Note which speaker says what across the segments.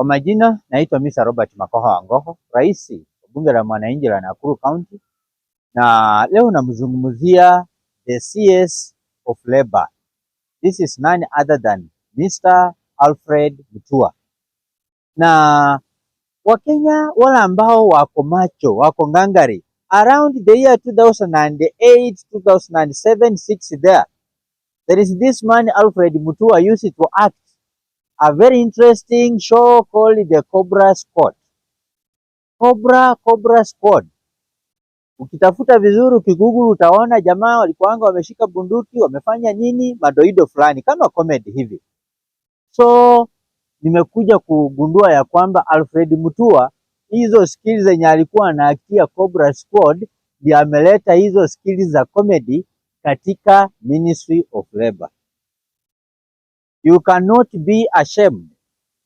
Speaker 1: Kwa majina naitwa Mr. Robert Makoha Wangoho, rais wa bunge la mwananchi la Nakuru County, na leo namzungumzia the CS of Labor. This is none other than Mr. Alfred Mutua. Na Wakenya wale ambao wako macho, wako ngangari, around the year 2008, 2007, 6 there is this man Alfred Mutua used to act a very interesting show called the Cobra Squad. Cobra Squad. Ukitafuta vizuri ukigoogle utaona jamaa walikuanga wameshika bunduki, wamefanya nini, madoido fulani kama comedy hivi. So nimekuja kugundua ya kwamba Alfred Mutua hizo skills zenye alikuwa anaaktia Cobra Squad ndio ameleta hizo skills za comedy katika Ministry of Labor. You cannot be ashamed,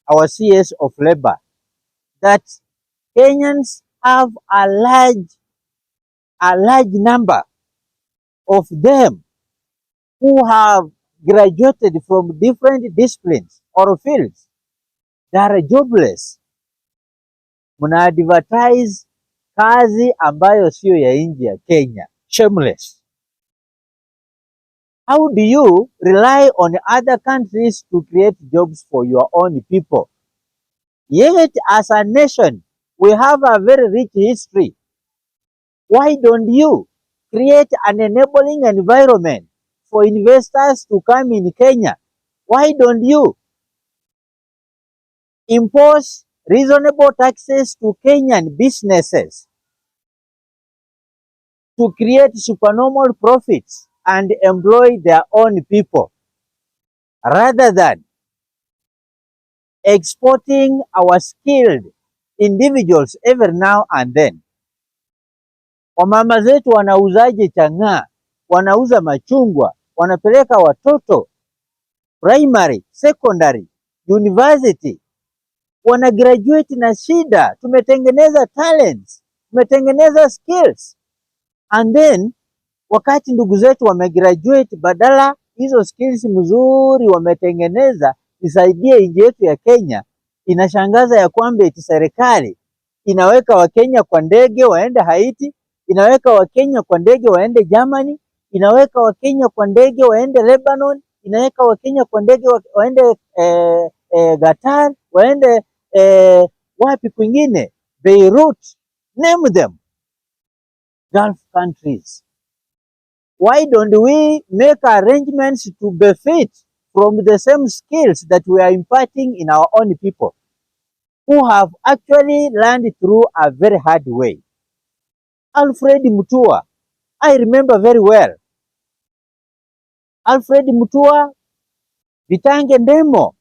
Speaker 1: our CS of Labor, that Kenyans have a large number of them who have graduated from different disciplines or fields. They are jobless. Muna advertise kazi ambayo sio ya nchi ya Kenya. Shameless. How do you rely on other countries to create jobs for your own people? Yet, as a nation, we have a very rich history. Why don't you create an enabling environment for investors to come in Kenya? Why don't you impose reasonable taxes to Kenyan businesses to create supernormal profits and employ their own people, rather than exporting our skilled individuals every now and then? Wamama zetu wanauzaje chang'aa, wanauza machungwa, wanapeleka watoto primary, secondary, university, wana graduate na shida. Tumetengeneza talents, tumetengeneza skills, and then wakati ndugu zetu wamegraduate, badala hizo skills mzuri wametengeneza isaidie nchi yetu ya Kenya, inashangaza ya kwamba eti serikali inaweka Wakenya kwa ndege waende Haiti, inaweka Wakenya kwa ndege waende Germany, inaweka Wakenya kwa ndege waende Lebanon, inaweka Wakenya kwa ndege waende Qatar, waende wapi kwingine, Beirut, name them, Gulf countries. Why don't we make arrangements to benefit from the same skills that we are imparting in our own people who have actually learned through a very hard way? Alfred Mutua, I remember very well. Alfred Mutua, Vitange Ndemo,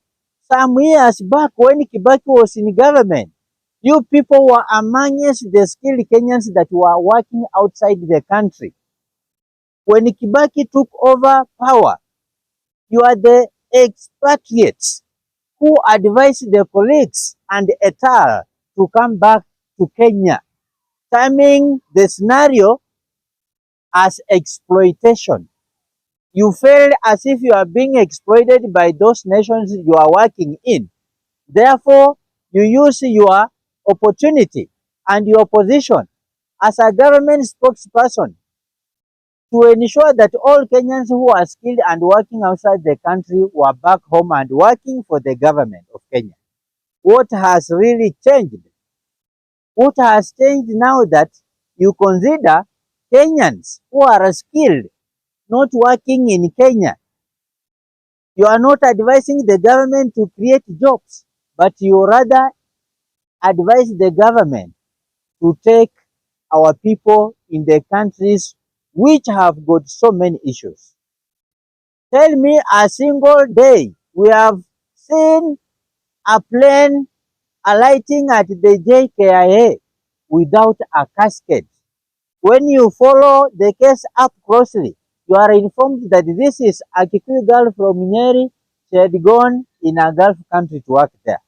Speaker 1: some years back when Kibaki was in government, you people were amongst the skilled Kenyans that were working outside the country. When Kibaki took over power, you are the expatriates who advised the colleagues and etal to come back to Kenya, terming the scenario as exploitation. You feel as if you are being exploited by those nations you are working in. Therefore, you use your opportunity and your position as a government spokesperson to ensure that all Kenyans who are skilled and working outside the country were back home and working for the government of Kenya. What has really changed? What has changed now that you consider Kenyans who are skilled not working in Kenya? You are not advising the government to create jobs, but you rather advise the government to take our people in the countries which have got so many issues. Tell me a single day we have seen a plane alighting at the JKIA without a casket. When you follow the case up closely, you are informed that this is a Kikuyu girl from Nyeri. She had gone in a Gulf country to work there.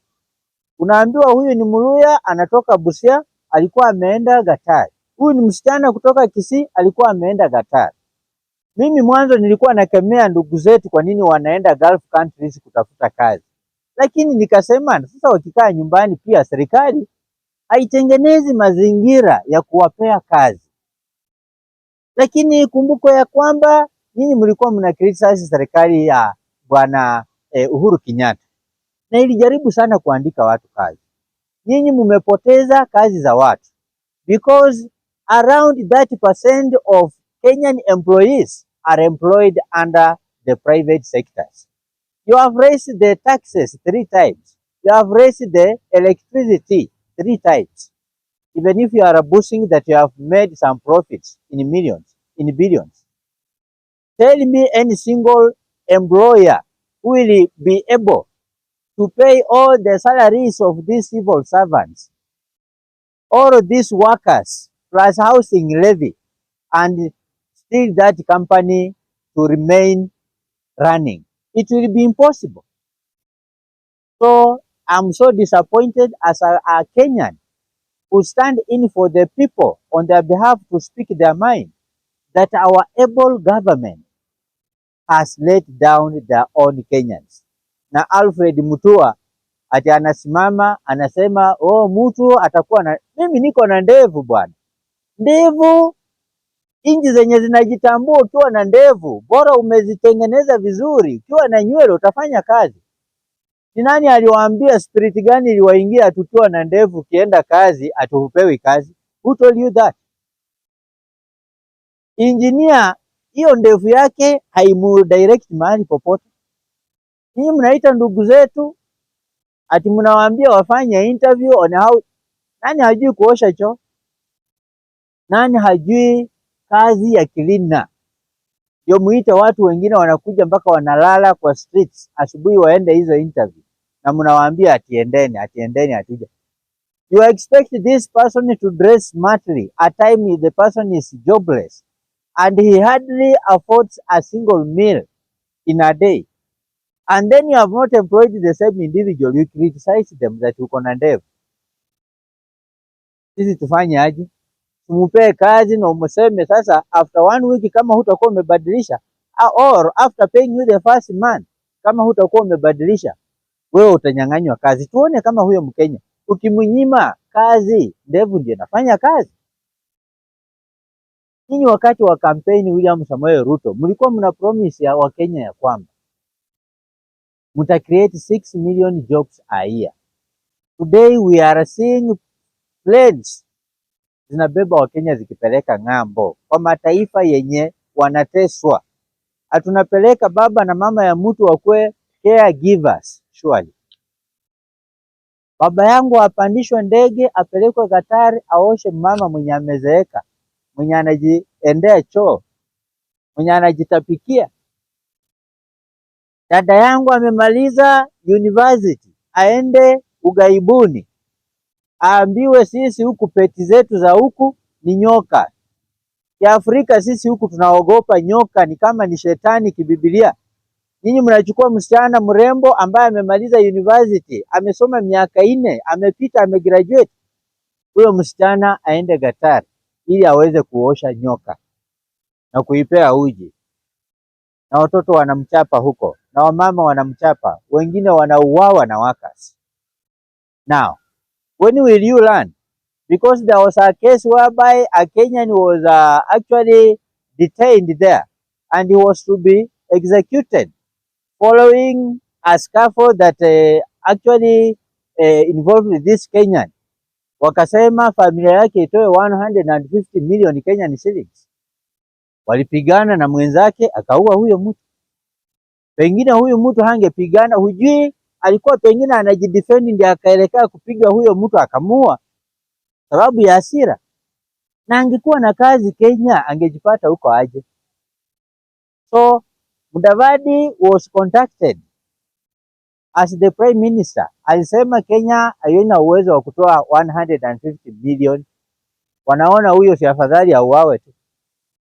Speaker 1: Unaambiwa huyu ni Muluya anatoka Busia, alikuwa ameenda Qatar. Huyu ni msichana kutoka Kisii, alikuwa ameenda Qatar. Mimi mwanzo nilikuwa nakemea ndugu zetu kwa nini wanaenda Gulf countries kutafuta kazi. Lakini nikasema sasa wakikaa nyumbani pia serikali haitengenezi mazingira ya kuwapea kazi. Lakini kumbuko ya kwamba nyinyi mlikuwa mna criticize serikali ya bwana Uhuru Kenyatta na ilijaribu sana kuandika watu kazi. Nyinyi mmepoteza kazi za watu because around 30% of Kenyan employees are employed under the private sectors. You have raised the taxes 3 times. You have raised the electricity 3 times. Even if you are boasting that you have made some profits in millions, in billions. Tell me any single employer who will be able to pay all the salaries of these civil servants, all these workers, plus housing levy, and still that company to remain running. It will be impossible. So I'm so disappointed as a Kenyan who stand in for the people on their behalf to speak their mind, that our able government has let down their own Kenyans. Na Alfred Mutua ati anasimama anasema mtu atakuwa na, mimi niko na ndevu bwana. Ndevu inji zenye zinajitambua, ukiwa na ndevu bora umezitengeneza vizuri, ukiwa na nywele utafanya kazi. Ni nani aliwaambia, spirit gani iliwaingia tukiwa na ndevu kienda kazi atupewi kazi? Who told you that? Engineer hiyo ndevu yake haimu direct mahali popote. Ninyi mnaita ndugu zetu ati mnawaambia wafanye interview on how. Nani hajui kuosha choo? Nani hajui kazi ya cleaner? Ndio muite watu wengine wanakuja mpaka wanalala kwa streets asubuhi waende hizo interview, na mnawaambia atiendeni atuja. You expect this person to dress smartly at time the person is jobless and he hardly affords a single meal in a day, and then you have not employed the same individual. You criticize them that uko na ndevu. Sisi tufanye aje? Tumupee kazi na umseme sasa after 1 week kama hutakuwa umebadilisha, or after paying you the first month kama hutakuwa umebadilisha, wewe utanyang'anywa kazi. Tuone kama huyo Mkenya ukimnyima kazi ndevu ndiye anafanya kazi. Ninyi wakati wa kampeni William Samoei Ruto mlikuwa mna promise ya Wakenya ya kwamba mta create 6 million jobs a year. Today we are seeing planes zinabeba Wakenya zikipeleka ng'ambo kwa mataifa yenye wanateswa. Atunapeleka baba na mama ya mtu wakwe caregivers. Surely baba yangu apandishwe ndege apelekwe Qatar aoshe mama mwenye amezeeka, mwenye anajiendea choo, mwenye anajitapikia. Dada yangu amemaliza university aende ugaibuni, aambiwe sisi huku peti zetu za huku ni nyoka. Kiafrika sisi huku tunaogopa nyoka, ni kama ni shetani kibibilia. Ninyi mnachukua msichana mrembo ambaye amemaliza university, amesoma miaka 4, amepita, amegraduate. Huyo msichana aende Qatar ili aweze kuosha nyoka na kuipea uji, na watoto wanamchapa huko na wamama wanamchapa, wengine wanauawa na workers. Now, when will you learn? Because there was a case whereby a Kenyan was actually detained there and he was to be executed following a scaffold that actually involved this Kenyan. Wakasema familia yake itoe 150 million Kenyan shillings. Walipigana na mwenzake akaua huyo mtu. Pengine huyo mtu hangepigana, hujui alikuwa pengine anajidefend ndiye akaelekea kupiga huyo mtu akamuua sababu ya hasira. Na angekuwa na kazi Kenya angejipata huko aje. So Mudavadi was contacted as the prime minister. Alisema Kenya haina uwezo wa kutoa 150 million. Wanaona huyo si afadhali auawe tu.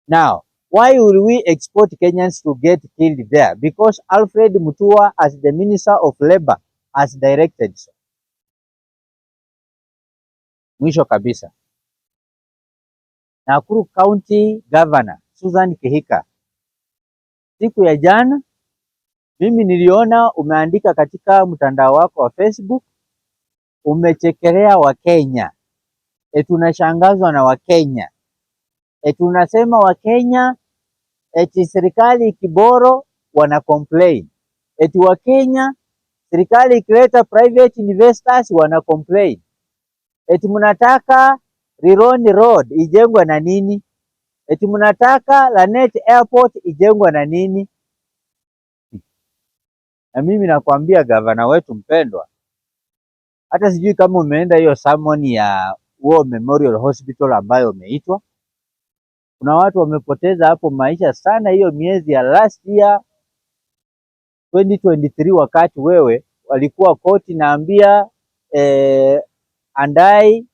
Speaker 1: Now, why will we export Kenyans to get killed there? Because Alfred Mutua, as the Minister of Labor, has directed so. Mwisho kabisa, Nakuru County Governor Susan Kihika siku ya jana Mimi niliona umeandika katika mtandao wako wa Facebook, umechekelea Wakenya. Tunashangazwa na Wakenya. Tunasema Wakenya serikali ikiboro wana complain. Wakenya serikali ikileta private investors wana complain. Mnataka Rironi Road ijengwe na nini? Mnataka Lanet Airport ijengwe na nini? Na mimi nakwambia gavana wetu mpendwa, hata sijui kama umeenda hiyo sermon ya War Memorial Hospital ambayo umeitwa. Kuna watu wamepoteza hapo maisha sana hiyo miezi ya last year 2023, wakati wewe walikuwa koti naambia Andai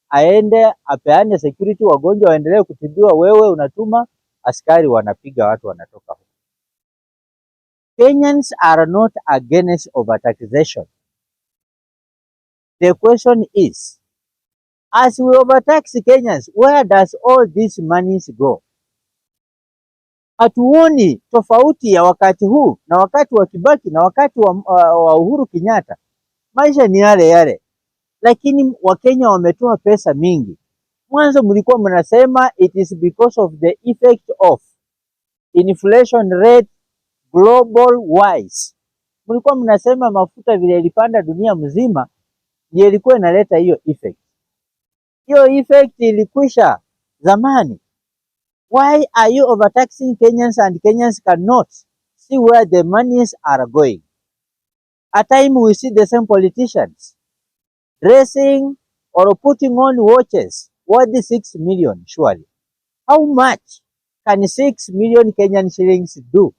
Speaker 1: aende apeane security, wagonjwa waendelee kutibiwa, wewe unatuma askari wanapiga watu wanatoka huko. Kenyans are not against overtaxation. The question is, as we overtax Kenyans, where does all these monies go? Hatuoni tofauti ya wakati huu na wakati wa Kibaki na wakati wa Uhuru Kenyatta. Maisha ni yale yale, lakini Wakenya wametoa pesa mingi. Mwanzo mlikuwa mnasema it is because of the effect of inflation rate global wise. Mlikuwa mnasema mafuta vile ilipanda dunia mzima ndiyo ilikuwa inaleta hiyo effect. Hiyo effect ilikwisha zamani. Why are you overtaxing Kenyans and Kenyans cannot see where the monies are going? At time we see the same politicians dressing or putting on watches worth 6 million surely. How much can 6 million Kenyan shillings do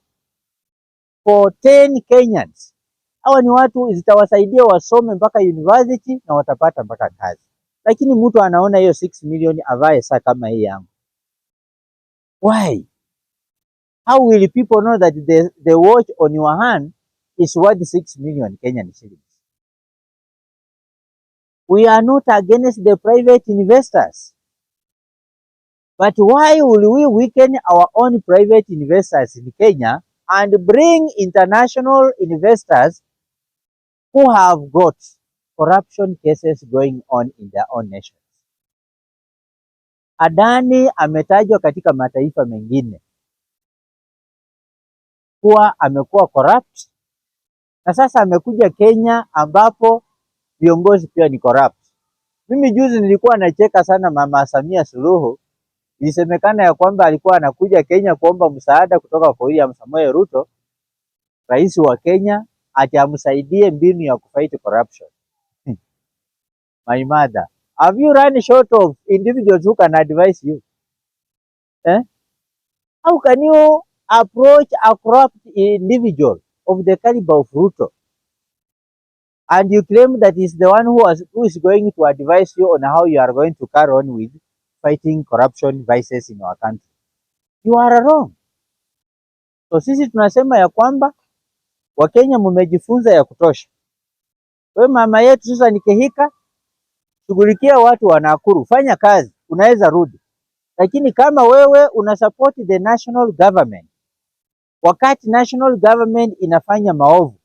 Speaker 1: for 10 Kenyans? Hawa ni watu zitawasaidia wasome mpaka university na watapata mpaka kazi. Lakini mtu anaona hiyo 6 million avae saa kama hii yangu. Why? How will people know that the watch on your hand is worth 6 million Kenyan shillings? We are not against the private investors. But why will we weaken our own private investors in Kenya and bring international investors who have got corruption cases going on in their own nations? Adani ametajwa katika mataifa mengine kuwa amekuwa corrupt, na sasa amekuja Kenya ambapo viongozi pia ni corrupt. Mimi juzi nilikuwa nacheka sana Mama Samia Suluhu. Ilisemekana ya kwamba alikuwa anakuja Kenya kuomba msaada kutoka kwa William Samoei Ruto, rais wa Kenya, ati amsaidie mbinu ya kufight corruption. My mother, have you run short of individuals who can advise you? How can you approach a corrupt individual of the caliber of Ruto and you claim that is the one who is going to advise you on how you are going to carry on with fighting corruption vices in our country? You are wrong. So sisi tunasema ya kwamba Wakenya mmejifunza ya kutosha. Wewe mama yetu sasa ni Kehika, shughulikia watu wa Nakuru, fanya kazi, unaweza rudi. Lakini kama wewe una support the national government, wakati national government inafanya maovu,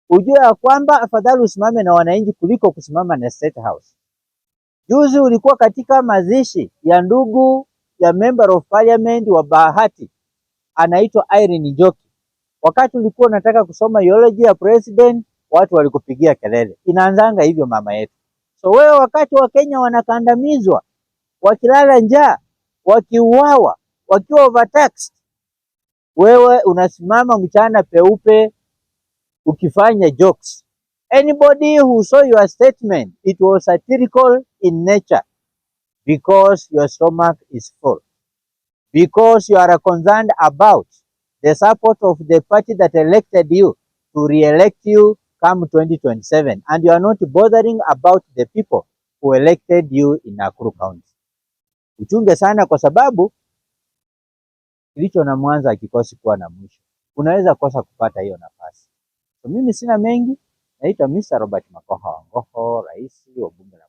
Speaker 1: ujue ya kwamba afadhali usimame na wananchi kuliko kusimama na State House. Juzi ulikuwa katika mazishi ya ndugu ya member of parliament wa Bahati, anaitwa Irene Njoki. Wakati ulikuwa unataka kusoma eulogy ya president, watu walikupigia kelele. Inaanzanga hivyo mama yetu. So wewe wakati wa Kenya wanakandamizwa, wakilala njaa, wakiuawa, wakiwa overtaxed, wewe unasimama mchana peupe ukifanya jokes. Anybody who saw your statement, it was satirical in nature because your stomach is full. Because you are concerned about the support of the party that elected you to re-elect you come 2027, and you are not bothering about the people who elected you in Nakuru County. Uchunge sana, kwa sababu kilicho na mwanzo hakikosi kuwa na mwisho. Unaweza kosa kupata hiyo nafasi. So mimi sina mengi, naitwa Mr. Robert Makoha Wangoho, rais wa bunge la